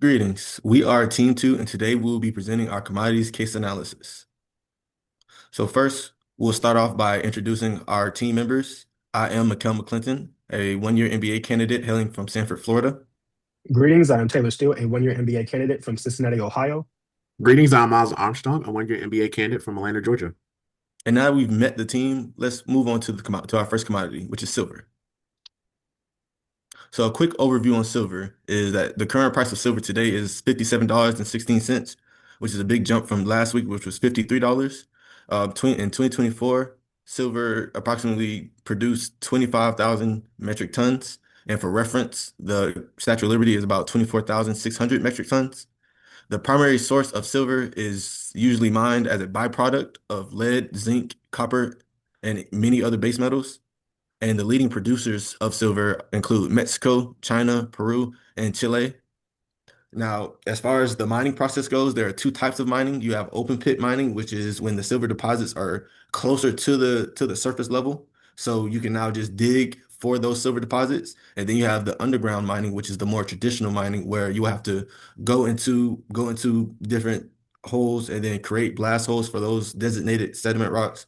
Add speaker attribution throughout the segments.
Speaker 1: Greetings. We are Team 2, and today we will be presenting our commodities case analysis. So first, we'll start off by introducing our team members. I am Mikkel McClinton, a one-year MBA candidate hailing from Sanford, Florida.
Speaker 2: Greetings, I am Taylor Steele, a one-year MBA candidate from Cincinnati, Ohio.
Speaker 3: Greetings, I'm Miles Armstrong, a one-year MBA candidate from Atlanta, Georgia.
Speaker 1: And now we've met the team, let's move on to to our first commodity, which is silver. So a quick overview on silver is that the current price of silver today is $57.16, which is a big jump from last week, which was $53. In 2024, silver approximately produced 25,000 metric tons. And for reference, the Statue of Liberty is about 24,600 metric tons. The primary source of silver is usually mined as a byproduct of lead, zinc, copper, and many other base metals. And the leading producers of silver include Mexico, China, Peru, and Chile. Now, as far as the mining process goes, there are two types of mining. You have open pit mining, which is when the silver deposits are closer to the surface level. So you can now just dig for those silver deposits. And then you have the underground mining, which is the more traditional mining, where you have to go into different holes and then create blast holes for those designated sediment rocks,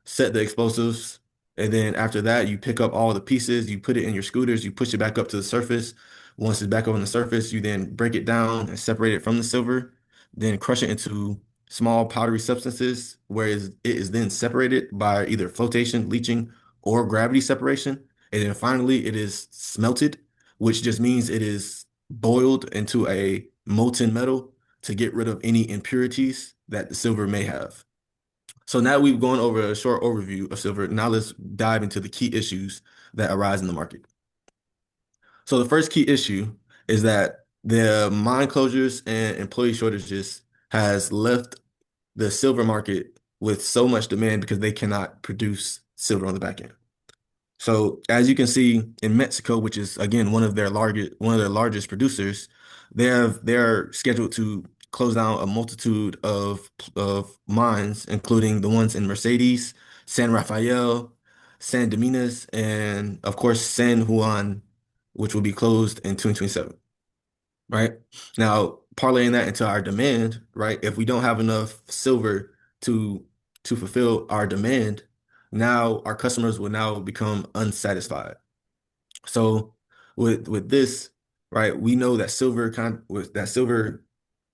Speaker 1: set the explosives, and then after that, you pick up all the pieces, you put it in your scooters, you push it back up to the surface. Once it's back up on the surface, you then break it down and separate it from the silver, then crush it into small powdery substances, whereas it is then separated by either flotation, leaching, or gravity separation. And then finally, it is smelted, which just means it is boiled into a molten metal to get rid of any impurities that the silver may have. So now we've gone over a short overview of silver. Now let's dive into the key issues that arise in the market. So the first key issue is that the mine closures and employee shortages has left the silver market with so much demand because they cannot produce silver on the back end. So as you can see in Mexico, which is again one of their largest producers, they're scheduled to close down a multitude of mines, including the ones in Mercedes, San Rafael, San Dimas, and of course San Juan, which will be closed in 2027. Right? Now, parlaying that into our demand, right? If we don't have enough silver to to fulfill our demand, now our customers will now become unsatisfied. So with this, right, we know that silver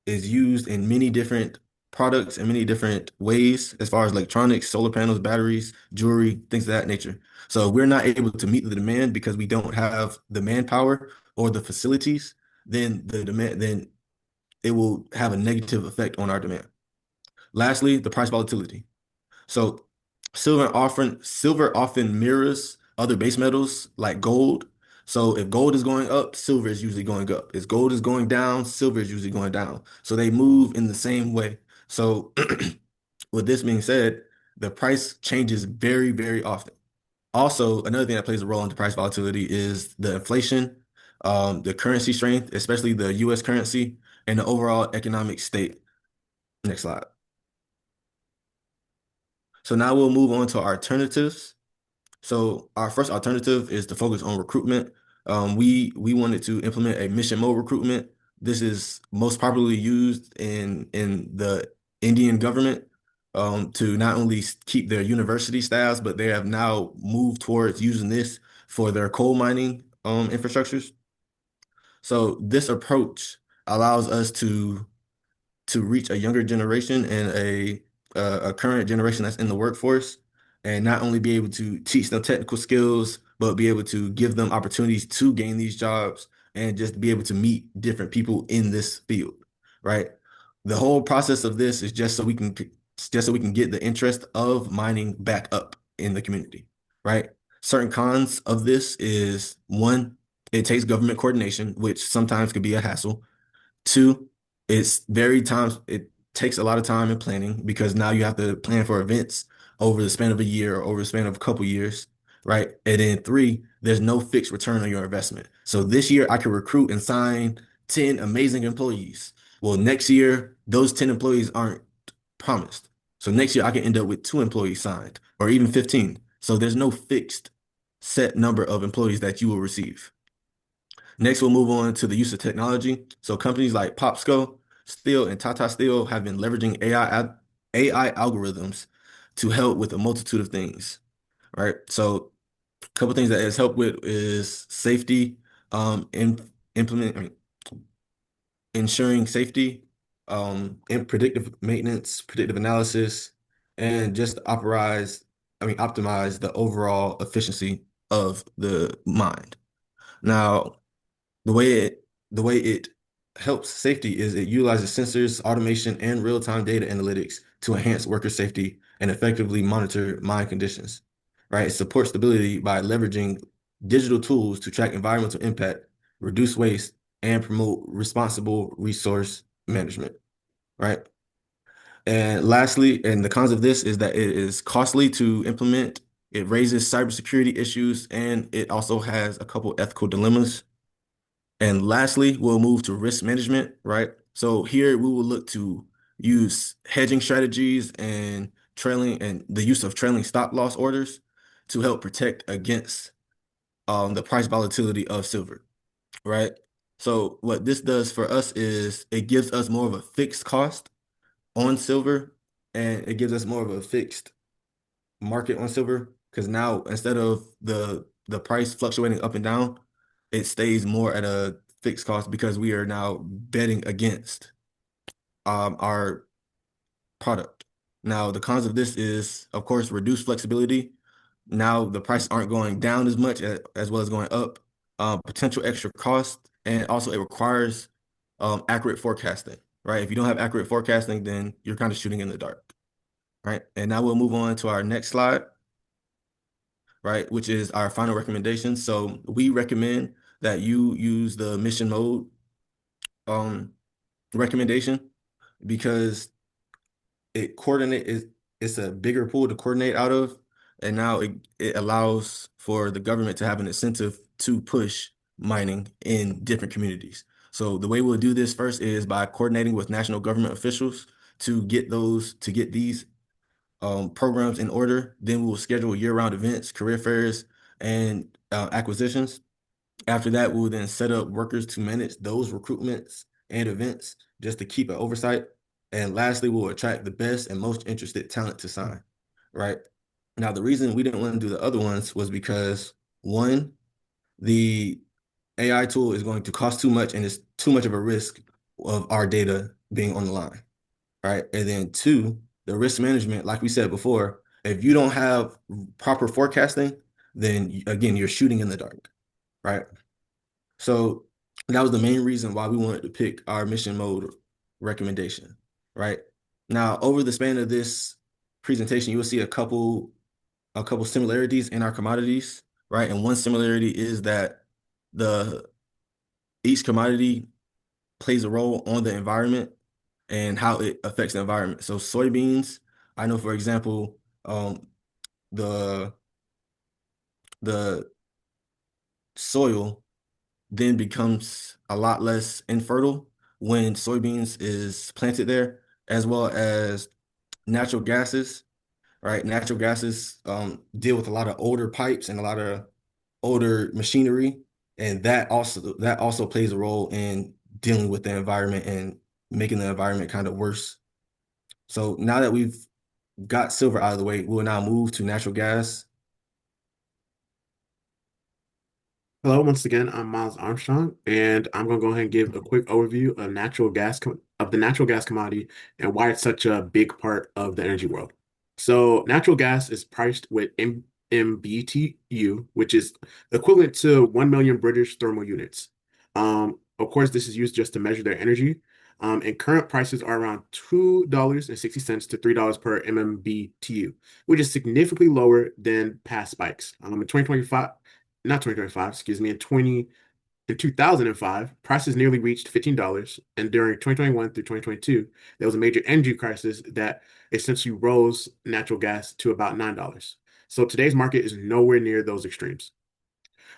Speaker 1: is used in many different products in many different ways as far as electronics, solar panels, batteries, jewelry, things of that nature. So if we're not able to meet the demand because we don't have the manpower or the facilities, then it will have a negative effect on our demand. Lastly, the price volatility. So silver often mirrors other base metals like gold. So if gold is going up, silver is usually going up. If gold is going down, silver is usually going down. So they move in the same way. So with this being said, the price changes very, very often. Also, another thing that plays a role in the price volatility is the inflation, the currency strength, especially the US currency, and the overall economic state. Next slide. So now we'll move on to our alternatives. So our first alternative is to focus on recruitment. We wanted to implement a mission mode recruitment. This is most popularly used in the Indian government to not only keep their university staffs, but they have now moved towards using this for their coal mining infrastructures. So this approach allows us to reach a younger generation and a current generation that's in the workforce, and not only be able to teach them technical skills, but be able to give them opportunities to gain these jobs and just be able to meet different people in this field, right? The whole process of this is just so we can get the interest of mining back up in the community, right? Certain cons of this is one, it takes government coordination, which sometimes could be a hassle. Two, it takes a lot of time and planning because now you have to plan for events over the span of a year or over the span of a couple years, right? And then three, there's no fixed return on your investment. So this year I could recruit and sign 10 amazing employees. Well, next year, those 10 employees aren't promised. So next year I can end up with two employees signed or even 15. So there's no fixed set number of employees that you will receive. Next, we'll move on to the use of technology. So companies like Popsco, Steel, and Tata Steel have been leveraging AI algorithms to help with a multitude of things, right? So a couple things that has helped with is safety, in implement, I mean, ensuring safety, and predictive maintenance, predictive analysis, and just optimize the overall efficiency of the mind. Now, the way it the way it helps safety is it utilizes sensors, automation, and real-time data analytics to enhance worker safety and effectively monitor mine conditions. Right? It supports stability by leveraging digital tools to track environmental impact, reduce waste, and promote responsible resource management. Right? And lastly, and the cons of this is that it is costly to implement. It raises cybersecurity issues, and it also has a couple ethical dilemmas. And lastly, we'll move to risk management, right? So here we will look to use hedging strategies and the use of trailing stop loss orders to help protect against the price volatility of silver, right? So what this does for us is it gives us more of a fixed cost on silver, and it gives us more of a fixed market on silver because now instead of the price fluctuating up and down, it stays more at a fixed cost because we are now betting against our product. Now, the cons of this is, of course, reduced flexibility. Now the prices aren't going down as much as well as going up. Potential extra cost, and also it requires accurate forecasting, right? If you don't have accurate forecasting, then you're kind of shooting in the dark, right? And now we'll move on to our next slide, right? Which is our final recommendation. So we recommend that you use the mission mode um, recommendation because it's a bigger pool to coordinate out of, and now it allows for the government to have an incentive to push mining in different communities. So the way we'll do this first is by coordinating with national government officials to get these programs in order. Then we will schedule year-round events, career fairs, and acquisitions. After that, we will then set up workers to manage those recruitments and events just to keep an oversight. And lastly, we'll attract the best and most interested talent to sign, right? Now, the reason we didn't want to do the other ones was because one, the AI tool is going to cost too much and it's too much of a risk of our data being on the line, right? And then two, the risk management, like we said before, if you don't have proper forecasting, then again, you're shooting in the dark, right? So that was the main reason why we wanted to pick our mission mode recommendation, right? Now, over the span of this presentation, you will see a couple similarities in our commodities, right? And one similarity is that the each commodity plays a role on the environment and how it affects the environment. So soybeans, I know for example, the the soil then becomes a lot less infertile when soybeans is planted there, as well as natural gases, right? Natural gases deal with a lot of older pipes and a lot of older machinery, and that also plays a role in dealing with the environment and making the environment kind of worse. So now that we've got silver out of the way, we'll now move to natural gas.
Speaker 3: Hello, once again, I'm Miles Armstrong, and I'm going to go ahead and give a quick overview of the natural gas commodity and why it's such a big part of the energy world. So, natural gas is priced with MMBTU, which is equivalent to 1 million British thermal units. Of course, this is used just to measure their energy. And current prices are around $2.60 to $3 per MMBTU, which is significantly lower than past spikes. In 2025, not 2025, excuse me, in 2005, prices nearly reached $15, and during 2021 through 2022, there was a major energy crisis that essentially rose natural gas to about $9. So today's market is nowhere near those extremes.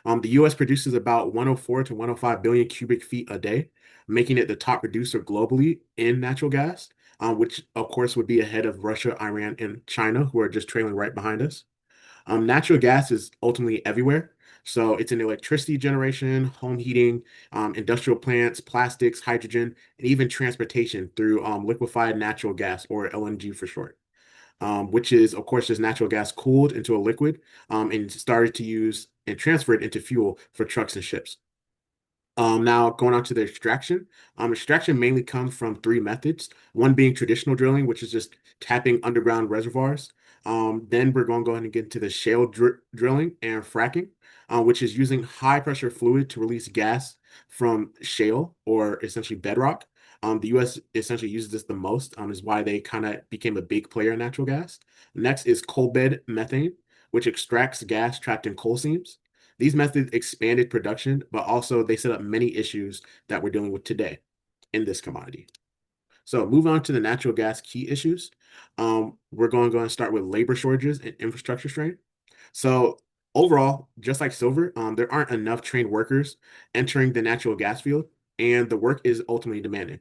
Speaker 3: The US produces about 104 to 105 billion cubic feet a day, making it the top producer globally in natural gas, which of course would be ahead of Russia, Iran, and China, who are just trailing right behind us. Natural gas is ultimately everywhere. So it's in electricity generation, home heating, industrial plants, plastics, hydrogen, and even transportation through liquefied natural gas, or LNG for short, which is, of course, just natural gas cooled into a liquid and started to use and transferred into fuel for trucks and ships. Now going on to the extraction. Extraction mainly comes from three methods. One being traditional drilling, which is just tapping underground reservoirs. Then we're going to go ahead and get into the shale drilling and fracking, which is using high pressure fluid to release gas from shale, or essentially bedrock. The U.S. essentially uses this the most, is why they kind of became a big player in natural gas. Next is coal bed methane, which extracts gas trapped in coal seams. These methods expanded production, but also they set up many issues that we're dealing with today in this commodity. So move on to the natural gas key issues. We're going to go and start with labor shortages and infrastructure strain. So overall, just like silver, there aren't enough trained workers entering the natural gas field, and the work is ultimately demanding.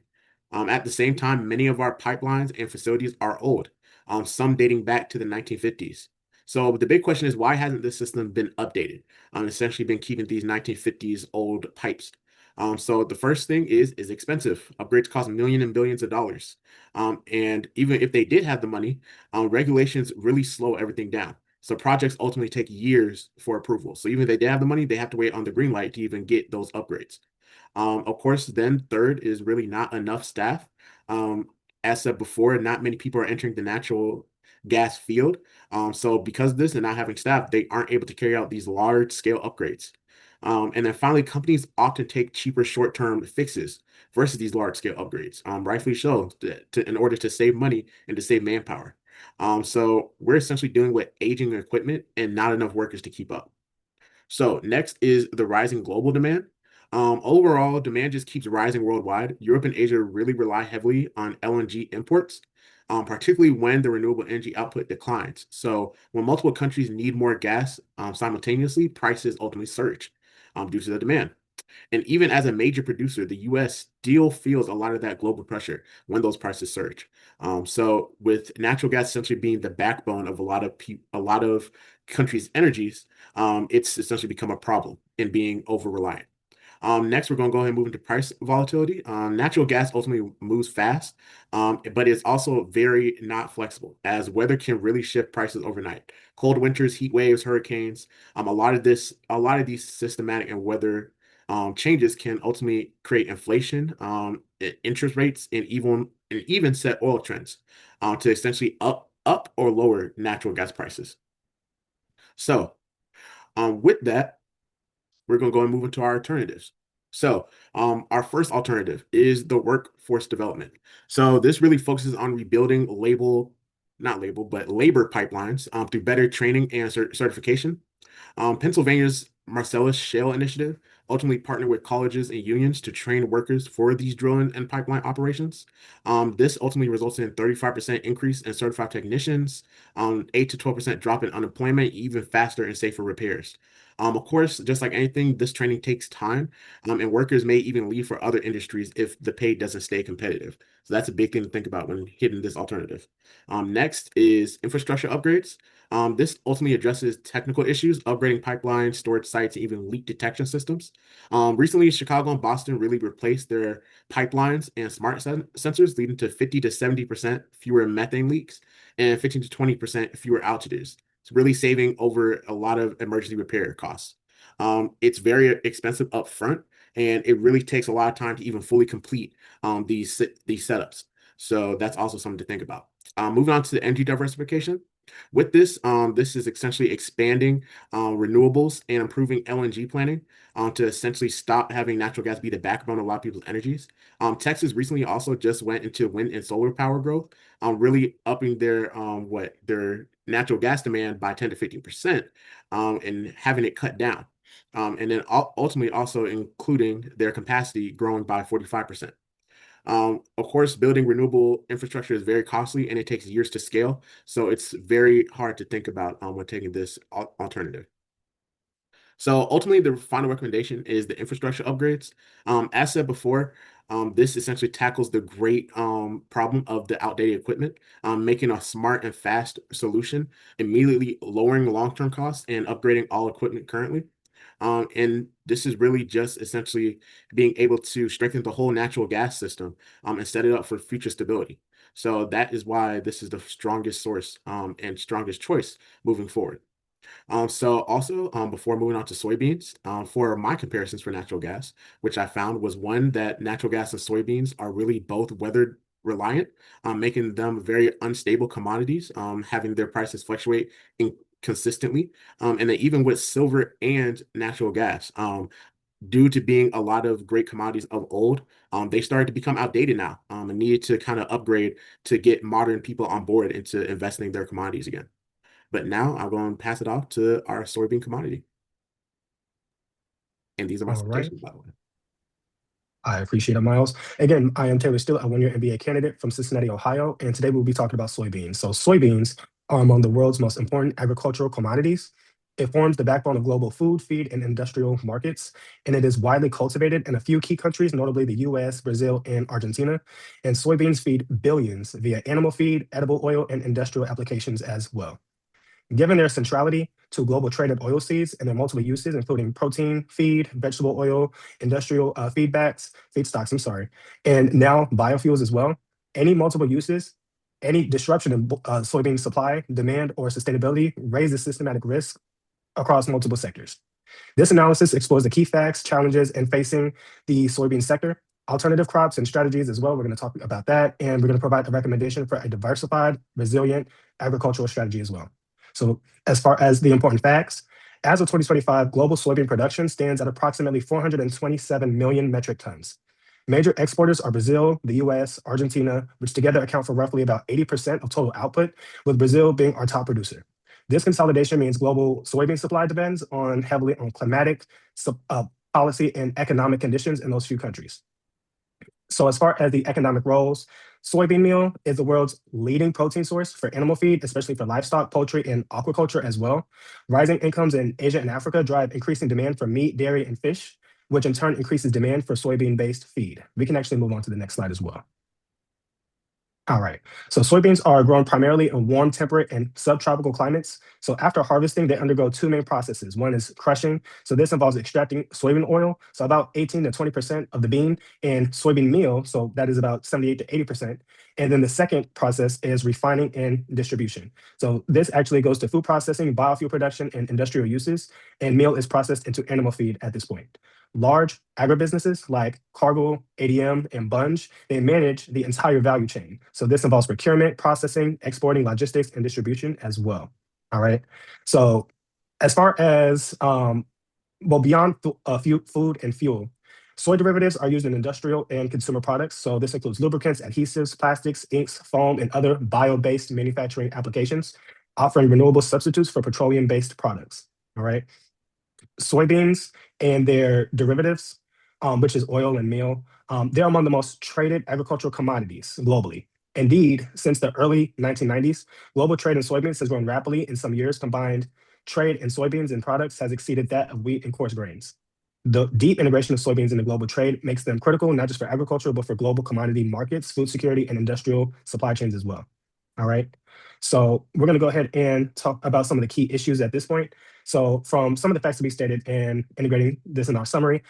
Speaker 3: At the same time, many of our pipelines and facilities are old, some dating back to the 1950s. So the big question is, why hasn't this system been updated? Essentially been keeping these 1950s old pipes. So the first thing is expensive. Upgrades cost millions and billions of dollars. And even if they did have the money, regulations really slow everything down. So projects ultimately take years for approval. So even if they did have the money, they have to wait on the green light to even get those upgrades. Of course, then third is really not enough staff. Um, as said before, not many people are entering the natural gas field. So because of this and not having staff, they aren't able to carry out these large scale upgrades. And then finally, companies often take cheaper short-term fixes versus these large scale upgrades, rightfully so, in order to save money and to save manpower. So we're essentially dealing with aging equipment and not enough workers to keep up. So next is the rising global demand. Overall, demand just keeps rising worldwide. Europe and Asia really rely heavily on LNG imports, particularly when the renewable energy output declines. So when multiple countries need more gas simultaneously, prices ultimately surge due to the demand. And even as a major producer, the US still feels a lot of that global pressure when those prices surge. So with natural gas essentially being the backbone of a lot of countries' energies, it's essentially become a problem in being over reliant. Next, we're going to go ahead and move into price volatility. Natural gas ultimately moves fast, but it's also very not flexible, as weather can really shift prices overnight. Cold winters, heat waves, hurricanes, a lot of these systematic and weather changes can ultimately create inflation, interest rates, and even set oil trends to essentially up or lower natural gas prices. So, with that, we're going to go and move into our alternatives. So, our first alternative is the workforce development. So, this really focuses on rebuilding not label, but labor pipelines through better training and certification. Pennsylvania's Marcellus Shale Initiative ultimately partnered with colleges and unions to train workers for these drilling and pipeline operations. This ultimately results in a 35% increase in certified technicians, 8 to 12% drop in unemployment, even faster and safer repairs. Of course, just like anything, this training takes time, and workers may even leave for other industries if the pay doesn't stay competitive. So that's a big thing to think about when hitting this alternative. Next is infrastructure upgrades. This ultimately addresses technical issues, upgrading pipelines, storage sites, and even leak detection systems. Recently, Chicago and Boston really replaced their pipelines and smart sensors, leading to 50 to 70% fewer methane leaks and 15 to 20% fewer outages. It's really saving over a lot of emergency repair costs. It's very expensive up front, and it really takes a lot of time to even fully complete these setups. So that's also something to think about. Moving on to the energy diversification. With this, this is essentially expanding renewables and improving LNG planning to essentially stop having natural gas be the backbone of a lot of people's energies. Texas recently also just went into wind and solar power growth, really upping their natural gas demand by 10 to 15%, and having it cut down. And then ultimately also including their capacity growing by 45%. Of course, building renewable infrastructure is very costly and it takes years to scale. So it's very hard to think about when taking this alternative. So ultimately, the final recommendation is the infrastructure upgrades. As said before, this essentially tackles the great problem of the outdated equipment, making a smart and fast solution, immediately lowering long-term costs and upgrading all equipment currently. And this is really just essentially being able to strengthen the whole natural gas system and set it up for future stability. So that is why this is the strongest source and strongest choice moving forward. So also, before moving on to soybeans, for my comparisons for natural gas, which I found was one that natural gas and soybeans are really both weather reliant, making them very unstable commodities, having their prices fluctuate consistently. And then even with silver and natural gas, due to being a lot of great commodities of old, they started to become outdated now, and needed to kind of upgrade to get modern people on board into investing in their commodities again. But now I'm going to pass it off to our soybean commodity. And these are my
Speaker 2: All right.
Speaker 3: citations, by the way.
Speaker 2: I appreciate it, Miles. Again, I am Taylor Steele, a one-year MBA candidate from Cincinnati, Ohio, and today we'll be talking about soybeans. So soybeans are among the world's most important agricultural commodities. It forms the backbone of global food, feed, and industrial markets, and it is widely cultivated in a few key countries, notably the US, Brazil, and Argentina. And soybeans feed billions via animal feed, edible oil, and industrial applications as well. Given their centrality to global trade of oilseeds and their multiple uses, including protein, feed, vegetable oil, industrial feedstocks, I'm sorry, and now biofuels as well, any multiple uses, any disruption in soybean supply, demand, or sustainability raises systematic risk across multiple sectors. This analysis explores the key facts, challenges, and facing the soybean sector, alternative crops and strategies as well. We're going to talk about that, and we're going to provide a recommendation for a diversified, resilient agricultural strategy as well. So, as far as the important facts, as of 2025, global soybean production stands at approximately 427 million metric tons. Major exporters are Brazil, the US, Argentina, which together account for roughly about 80% of total output, with Brazil being our top producer. This consolidation means global soybean supply depends heavily on climatic policy and economic conditions in those few countries. So as far as the economic roles, soybean meal is the world's leading protein source for animal feed, especially for livestock, poultry, and aquaculture as well. Rising incomes in Asia and Africa drive increasing demand for meat, dairy, and fish, which in turn increases demand for soybean-based feed. We can actually move on to the next slide as well. All right. So soybeans are grown primarily in warm, temperate, and subtropical climates. So after harvesting, they undergo two main processes. One is crushing. So this involves extracting soybean oil, so about 18 to 20% of the bean, and soybean meal, so that is about 78 to 80%. And then the second process is refining and distribution. So this actually goes to food processing, biofuel production, and industrial uses, and meal is processed into animal feed at this point. Large agribusinesses like Cargill, ADM, and Bunge, they manage the entire value chain. So this involves procurement, processing, exporting, logistics, and distribution as well. All right. So as far as, beyond food and fuel, soy derivatives are used in industrial and consumer products. So this includes lubricants, adhesives, plastics, inks, foam, and other bio-based manufacturing applications, offering renewable substitutes for petroleum-based products. All right. Soybeans and their derivatives, which is oil and meal, they're among the most traded agricultural commodities globally. Indeed, since the early 1990s, global trade in soybeans has grown rapidly. In some years, combined trade in soybeans and products has exceeded that of wheat and coarse grains. The deep integration of soybeans into global trade makes them critical, not just for agriculture, but for global commodity markets, food security, and industrial supply chains as well. All right. So we're going to go ahead and talk about some of the key issues at this point. So from some of the facts to be stated and integrating this in our summary,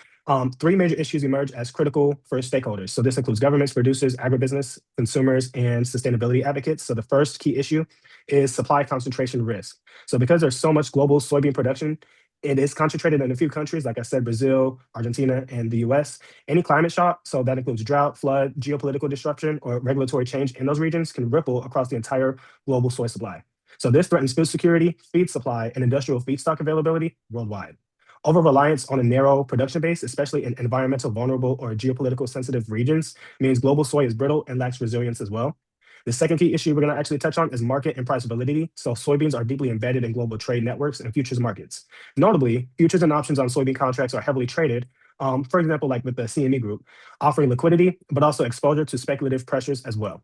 Speaker 2: three major issues emerge as critical for stakeholders. So this includes governments, producers, agribusiness, consumers, and sustainability advocates. So the first key issue is supply concentration risk. So because there's so much global soybean production, it is concentrated in a few countries, like I said, Brazil, Argentina, and the US. Any climate shock, so that includes drought, flood, geopolitical disruption, or regulatory change in those regions, can ripple across the entire global soy supply. So this threatens food security, feed supply, and industrial feedstock availability worldwide. Over reliance on a narrow production base, especially in environmental vulnerable or geopolitical sensitive regions, means global soy is brittle and lacks resilience as well. The second key issue we're going to actually touch on is market and price validity. So soybeans are deeply embedded in global trade networks and futures markets. Notably, futures and options on soybean contracts are heavily traded, for example, like with the CME group, offering liquidity, but also exposure to speculative pressures as well.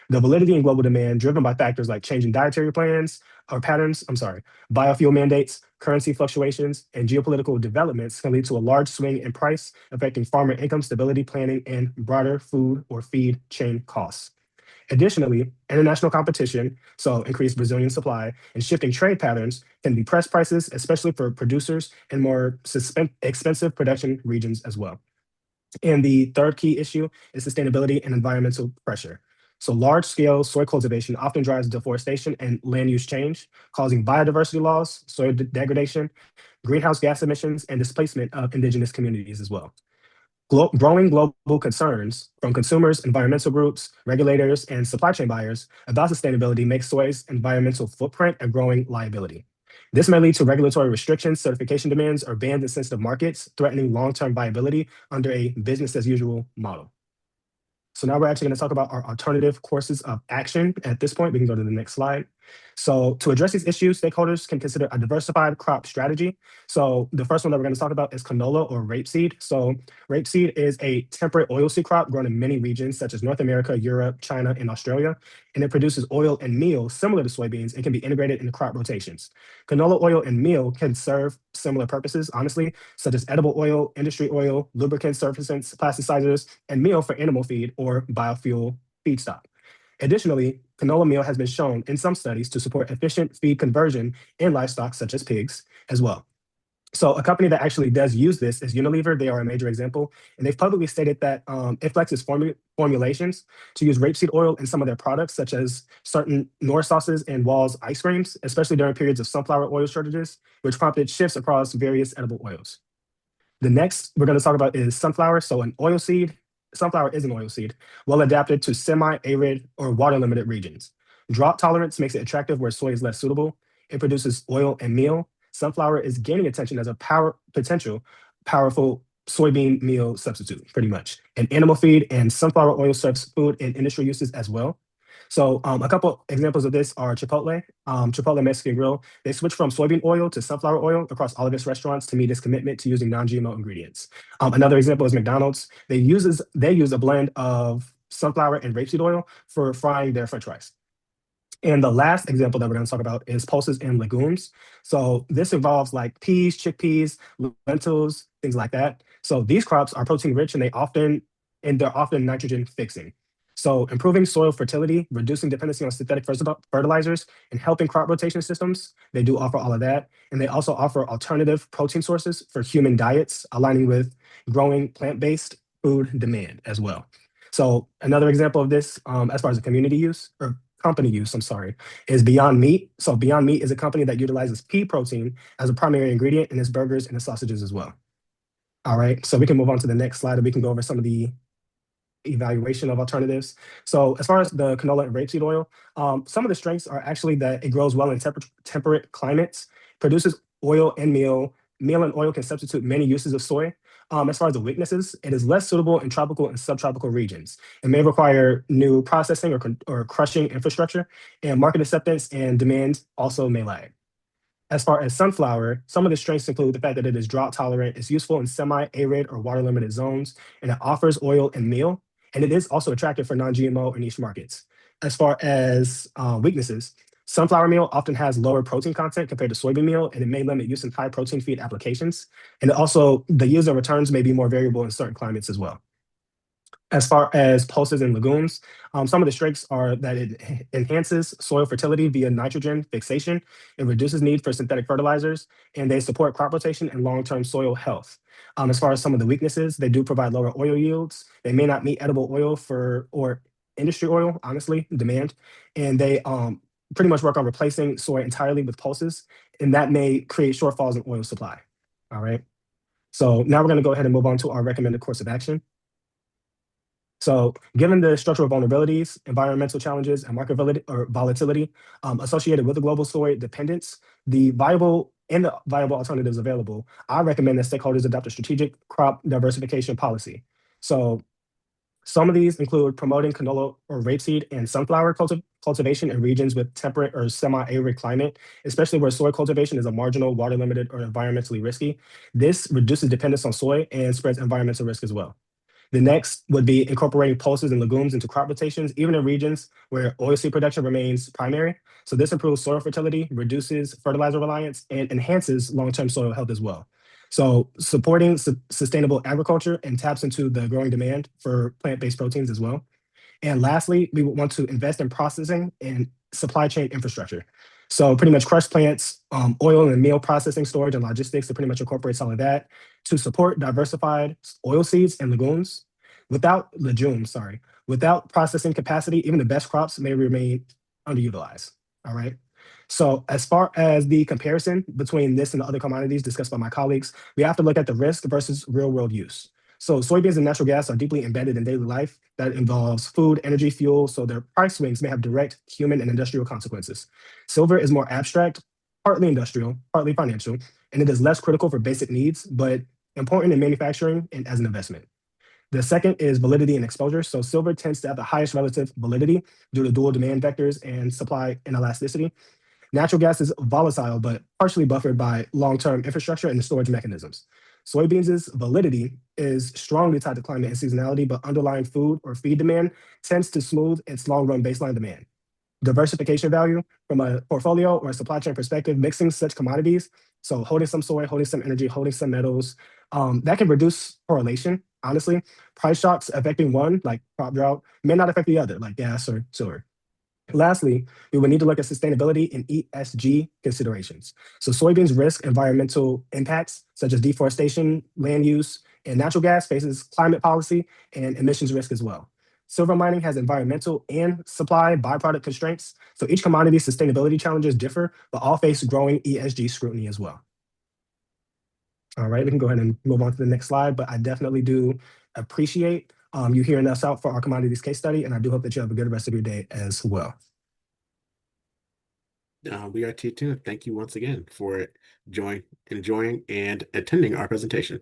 Speaker 2: The validity in global demand, driven by factors like changing dietary plans or patterns, biofuel mandates, currency fluctuations, and geopolitical developments can lead to a large swing in price, affecting farmer income stability planning and broader food or feed chain costs. Additionally, international competition, so increased Brazilian supply, and shifting trade patterns can depress prices, especially for producers in more expensive production regions as well. And the third key issue is sustainability and environmental pressure. So large-scale soy cultivation often drives deforestation and land use change, causing biodiversity loss, soil degradation, greenhouse gas emissions, and displacement of indigenous communities as well. Growing global concerns from consumers, environmental groups, regulators, and supply chain buyers about sustainability makes soy's environmental footprint a growing liability. This may lead to regulatory restrictions, certification demands, or bans in sensitive markets, threatening long-term viability under a business as usual model. So now we're actually going to talk about our alternative courses of action. At this point, we can go to the next slide. So to address these issues, stakeholders can consider a diversified crop strategy. So the first one that we're going to talk about is canola or rapeseed. So rapeseed is a temperate oilseed crop grown in many regions such as North America, Europe, China, and Australia. And it produces oil and meal similar to soybeans and can be integrated into crop rotations. Canola oil and meal can serve similar purposes, honestly, such as edible oil, industry oil, lubricants, surfactants, plasticizers, and meal for animal feed or biofuel feedstock. Additionally, canola meal has been shown in some studies to support efficient feed conversion in livestock such as pigs as well. So a company that actually does use this is Unilever. They are a major example, and they've publicly stated that it flexes formulations to use rapeseed oil in some of their products, such as certain Knorr sauces and Wall's ice creams, especially during periods of sunflower oil shortages, which prompted shifts across various edible oils. The next we're going to talk about is sunflower. So an oil seed, sunflower is an oil seed, well adapted to semi-arid or water-limited regions. Drought tolerance makes it attractive where soy is less suitable. It produces oil and meal. Sunflower is gaining attention as a potential powerful soybean meal substitute, pretty much. And animal feed and sunflower oil serves food and industry uses as well. So a couple examples of this are Chipotle, Chipotle Mexican Grill. They switched from soybean oil to sunflower oil across all of its restaurants to meet its commitment to using non-GMO ingredients. Another example is McDonald's. They use a blend of sunflower and rapeseed oil for frying their French fries. And the last example that we're going to talk about is pulses and legumes. So this involves like peas, chickpeas, lentils, things like that. So these crops are protein rich and they're often nitrogen fixing. So improving soil fertility, reducing dependency on synthetic fertilizers, and helping crop rotation systems, they do offer all of that. And they also offer alternative protein sources for human diets, aligning with growing plant-based food demand as well. So another example of this, as far as the community use or company use, I'm sorry, is Beyond Meat. So Beyond Meat is a company that utilizes pea protein as a primary ingredient in its burgers and its sausages as well. All right, so we can move on to the next slide and we can go over some of the evaluation of alternatives. So as far as the canola and rapeseed oil, some of the strengths are actually that it grows well in temperate climates, produces oil and meal. Meal and oil can substitute many uses of soy. As far as the weaknesses, it is less suitable in tropical and subtropical regions. It may require new processing or crushing infrastructure, and market acceptance and demand also may lag. As far as sunflower, some of the strengths include the fact that it is drought tolerant, it's useful in semi-arid or water limited zones, and it offers oil and meal. And it is also attractive for non-GMO or niche markets. As far as weaknesses, sunflower meal often has lower protein content compared to soybean meal, and it may limit use in high protein feed applications. And also, the yields and returns may be more variable in certain climates as well. As far as pulses and legumes, some of the strengths are that it enhances soil fertility via nitrogen fixation, it reduces need for synthetic fertilizers, and they support crop rotation and long-term soil health. As far as some of the weaknesses, they do provide lower oil yields. They may not meet edible oil or industry oil, honestly, demand, and they pretty much work on replacing soy entirely with pulses, and that may create shortfalls in oil supply. All right. So now we're going to go ahead and move on to our recommended course of action. So given the structural vulnerabilities, environmental challenges, and market volatility associated with the global soy dependence, the viable alternatives available, I recommend that stakeholders adopt a strategic crop diversification policy. So some of these include promoting canola or rapeseed and sunflower cultivation in regions with temperate or semi-arid climate, especially where soy cultivation is a marginal, water-limited, or environmentally risky. This reduces dependence on soy and spreads environmental risk as well. The next would be incorporating pulses and legumes into crop rotations, even in regions where oilseed production remains primary. So this improves soil fertility, reduces fertilizer reliance, and enhances long-term soil health as well. So supporting sustainable agriculture and taps into the growing demand for plant-based proteins as well. And lastly, we would want to invest in processing and supply chain infrastructure. So pretty much crush plants, oil and meal processing, storage, and logistics to pretty much incorporate all of that to support diversified oil seeds and legumes, sorry. Without processing capacity, even the best crops may remain underutilized. All right. So as far as the comparison between this and the other commodities discussed by my colleagues, we have to look at the risk versus real world use. So soybeans and natural gas are deeply embedded in daily life. That involves food, energy, fuel. So their price swings may have direct human and industrial consequences. Silver is more abstract, partly industrial, partly financial, and it is less critical for basic needs, but important in manufacturing and as an investment. The second is validity and exposure. So silver tends to have the highest relative validity due to dual demand vectors and supply inelasticity. Natural gas is volatile, but partially buffered by long-term infrastructure and storage mechanisms. Soybeans' validity is strongly tied to climate and seasonality, but underlying food or feed demand tends to smooth its long-run baseline demand. Diversification value from a portfolio or a supply chain perspective, mixing such commodities, so holding some soy, holding some energy, holding some metals, that can reduce correlation, honestly. Price shocks affecting one, like crop drought, may not affect the other, like gas or silver. Lastly, we would need to look at sustainability and ESG considerations. So soybeans risk environmental impacts such as deforestation, land use, and natural gas faces climate policy and emissions risk as well. Silver mining has environmental and supply byproduct constraints. So each commodity sustainability challenges differ, but all face growing ESG scrutiny as well. All right, we can go ahead and move on to the next slide, but I definitely do appreciate you hearing us out for our commodities case study, and I do hope that you have a good rest of your day as well.
Speaker 3: We are T2. Thank you once again for enjoying and attending our presentation.